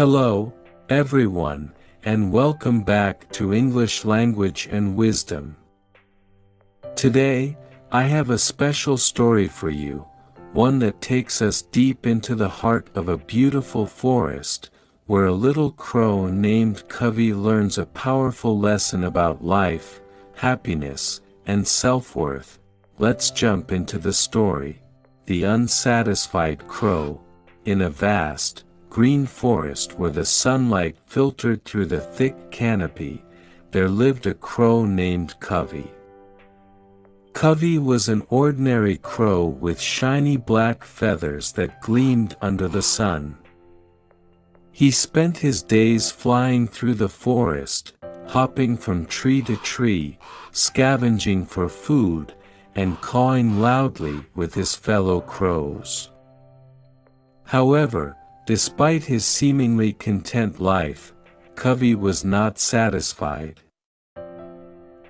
Hello, everyone, and welcome back to English Language and Wisdom. Today, I have a special story for you, one that takes us deep into the heart of a beautiful forest, where a little crow named Covey learns a powerful lesson about life, happiness, and self-worth. Let's jump into the story. The Unsatisfied Crow. In a vast, green forest where the sunlight filtered through the thick canopy, there lived a crow named Covey. Covey was an ordinary crow with shiny black feathers that gleamed under the sun. He spent his days flying through the forest, hopping from tree to tree, scavenging for food, and cawing loudly with his fellow crows. However, despite his seemingly content life, Covey was not satisfied.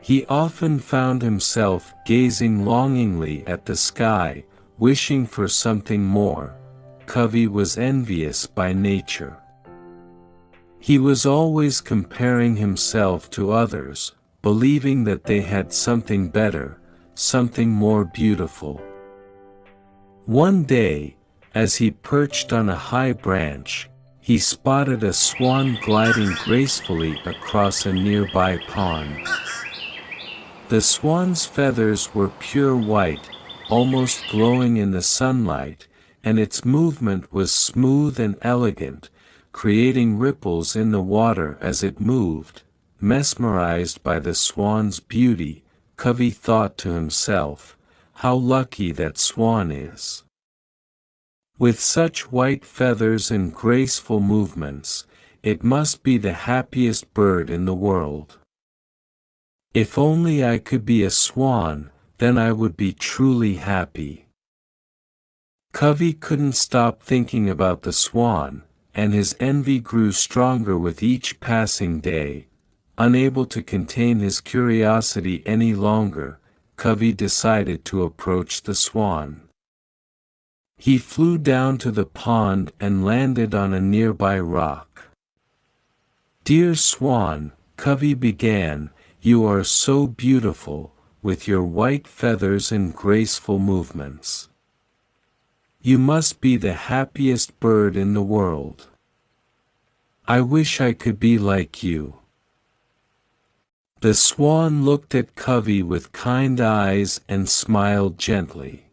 He often found himself gazing longingly at the sky, wishing for something more. Covey was envious by nature. He was always comparing himself to others, believing that they had something better, something more beautiful. One day, as he perched on a high branch, he spotted a swan gliding gracefully across a nearby pond. The swan's feathers were pure white, almost glowing in the sunlight, and its movement was smooth and elegant, creating ripples in the water as it moved. Mesmerized by the swan's beauty, Covey thought to himself, "How lucky that swan is. With such white feathers and graceful movements, it must be the happiest bird in the world. If only I could be a swan, then I would be truly happy." Covey couldn't stop thinking about the swan, and his envy grew stronger with each passing day. Unable to contain his curiosity any longer, Covey decided to approach the swan. He flew down to the pond and landed on a nearby rock. "Dear swan," Covey began, "you are so beautiful, with your white feathers and graceful movements. You must be the happiest bird in the world. I wish I could be like you." The swan looked at Covey with kind eyes and smiled gently.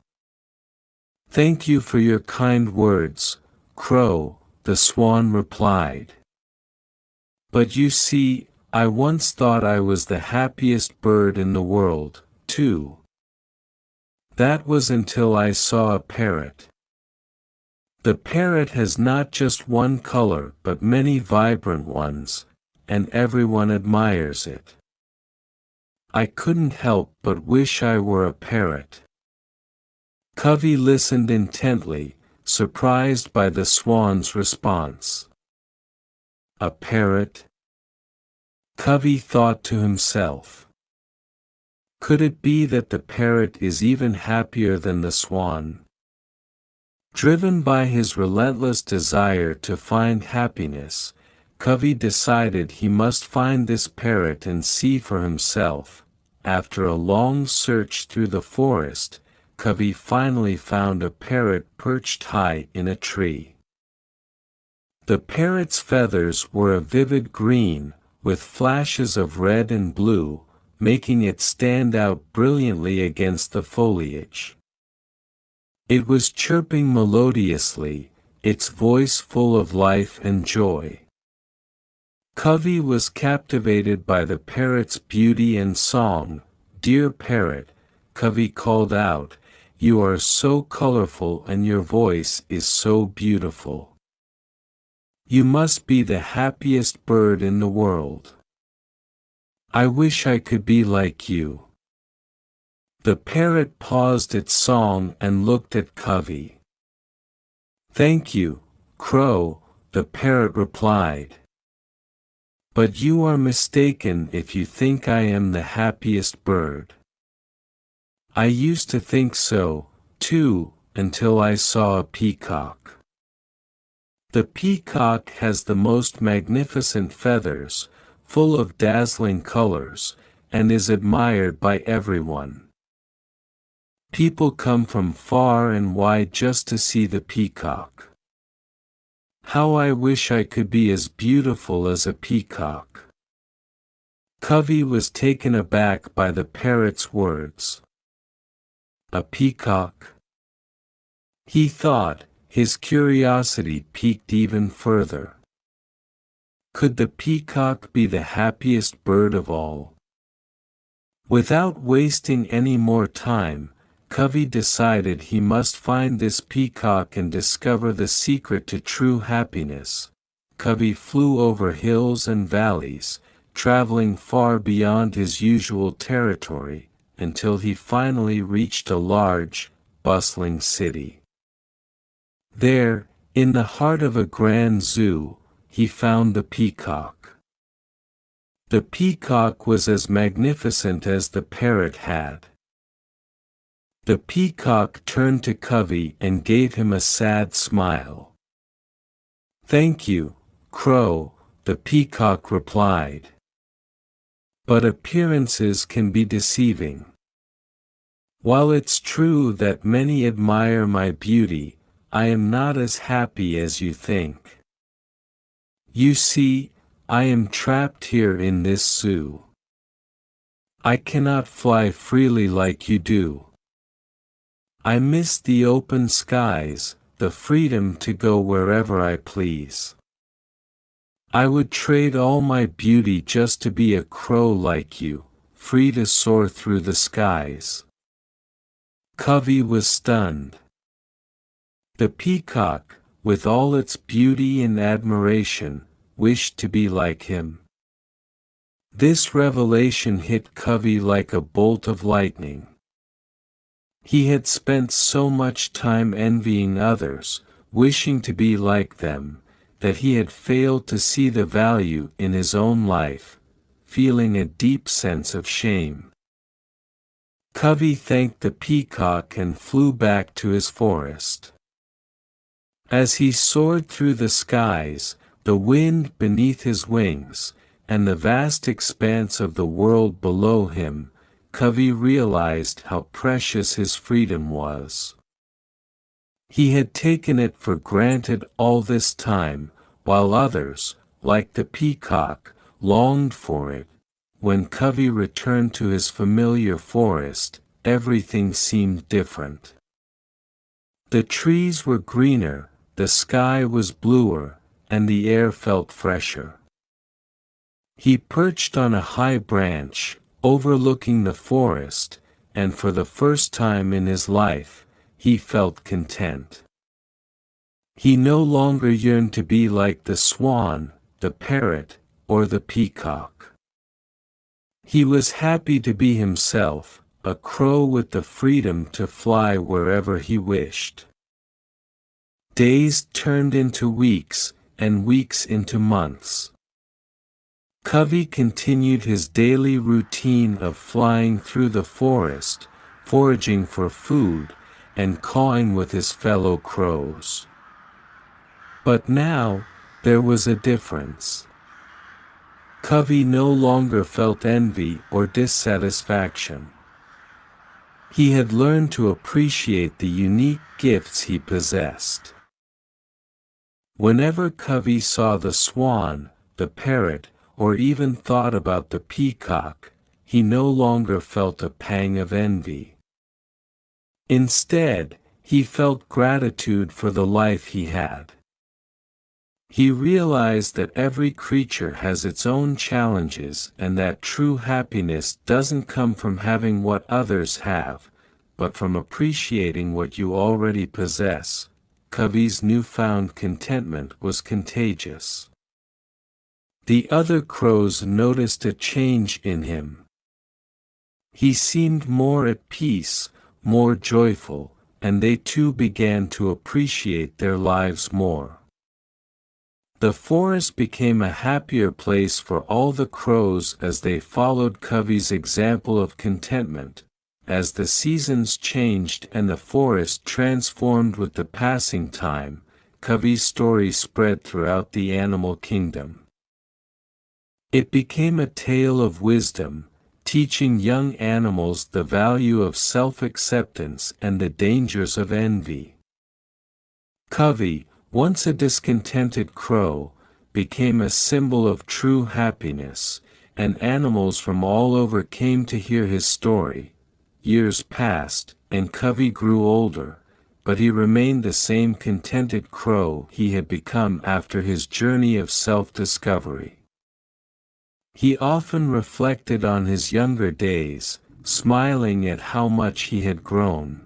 "Thank you for your kind words, Crow," the swan replied. "But you see, I once thought I was the happiest bird in the world, too. That was until I saw a parrot. The parrot has not just one color but many vibrant ones, and everyone admires it. I couldn't help but wish I were a parrot." Covey listened intently, surprised by the swan's response. "A parrot?" Covey thought to himself. Could it be that the parrot is even happier than the swan? Driven by his relentless desire to find happiness, Covey decided he must find this parrot and see for himself. After a long search through the forest, Covey finally found a parrot perched high in a tree. The parrot's feathers were a vivid green, with flashes of red and blue, making it stand out brilliantly against the foliage. It was chirping melodiously, its voice full of life and joy. Covey was captivated by the parrot's beauty and song. "Dear parrot," Covey called out, "you are so colorful and your voice is so beautiful. You must be the happiest bird in the world. I wish I could be like you." The parrot paused its song and looked at Covey. "Thank you, Crow," the parrot replied. "But you are mistaken if you think I am the happiest bird. I used to think so, too, until I saw a peacock." The peacock has the most magnificent feathers, full of dazzling colors, and is admired by everyone. People come from far and wide just to see the peacock. How I wish I could be as beautiful as a peacock. Covey was taken aback by the parrot's words. A peacock? He thought, his curiosity piqued even further. Could the peacock be the happiest bird of all? Without wasting any more time, Covey decided he must find this peacock and discover the secret to true happiness. Covey flew over hills and valleys, traveling far beyond his usual territory, until he finally reached a large, bustling city. There, in the heart of a grand zoo, he found the peacock. The peacock was as magnificent as the parrot had. The peacock turned to Covey and gave him a sad smile. "Thank you, Crow," the peacock replied. "But appearances can be deceiving. While it's true that many admire my beauty, I am not as happy as you think. You see, I am trapped here in this zoo. I cannot fly freely like you do. I miss the open skies, the freedom to go wherever I please. I would trade all my beauty just to be a crow like you, free to soar through the skies." Covey was stunned. The peacock, with all its beauty and admiration, wished to be like him. This revelation hit Covey like a bolt of lightning. He had spent so much time envying others, wishing to be like them, that he had failed to see the value in his own life, feeling a deep sense of shame. Covey thanked the peacock and flew back to his forest. As he soared through the skies, the wind beneath his wings, and the vast expanse of the world below him, Covey realized how precious his freedom was. He had taken it for granted all this time, while others, like the peacock, longed for it. When Covey returned to his familiar forest, everything seemed different. The trees were greener, the sky was bluer, and the air felt fresher. He perched on a high branch, overlooking the forest, and for the first time in his life, he felt content. He no longer yearned to be like the swan, the parrot, or the peacock. He was happy to be himself, a crow with the freedom to fly wherever he wished. Days turned into weeks, and weeks into months. Covey continued his daily routine of flying through the forest, foraging for food, and cawing with his fellow crows. But now, there was a difference. Covey no longer felt envy or dissatisfaction. He had learned to appreciate the unique gifts he possessed. Whenever Covey saw the swan, the parrot, or even thought about the peacock, he no longer felt a pang of envy. Instead, he felt gratitude for the life he had. He realized that every creature has its own challenges and that true happiness doesn't come from having what others have, but from appreciating what you already possess. Covey's newfound contentment was contagious. The other crows noticed a change in him. He seemed more at peace, more joyful, and they too began to appreciate their lives more. The forest became a happier place for all the crows as they followed Covey's example of contentment. As the seasons changed and the forest transformed with the passing time, Covey's story spread throughout the animal kingdom. It became a tale of wisdom, teaching young animals the value of self-acceptance and the dangers of envy. Covey, once a discontented crow, became a symbol of true happiness, and animals from all over came to hear his story. Years passed, and Covey grew older, but he remained the same contented crow he had become after his journey of self-discovery. He often reflected on his younger days, smiling at how much he had grown.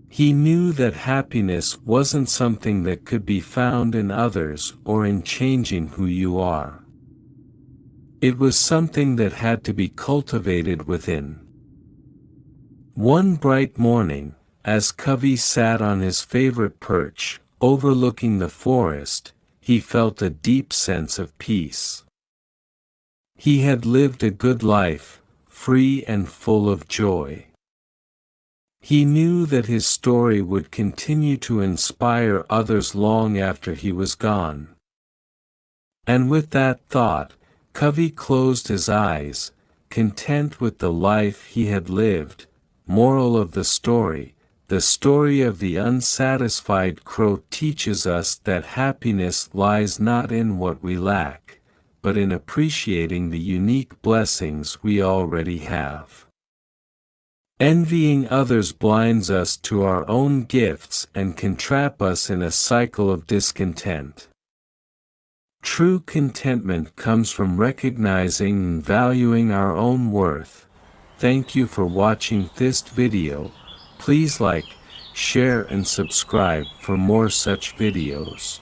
He knew that happiness wasn't something that could be found in others or in changing who you are. It was something that had to be cultivated within. One bright morning, as Covey sat on his favorite perch, overlooking the forest, he felt a deep sense of peace. He had lived a good life, free and full of joy. He knew that his story would continue to inspire others long after he was gone. And with that thought, Covey closed his eyes, content with the life he had lived. Moral of the story of the unsatisfied crow teaches us that happiness lies not in what we lack, but in appreciating the unique blessings we already have. Envying others blinds us to our own gifts and can trap us in a cycle of discontent. True contentment comes from recognizing and valuing our own worth. Thank you for watching this video. Please like, share and subscribe for more such videos.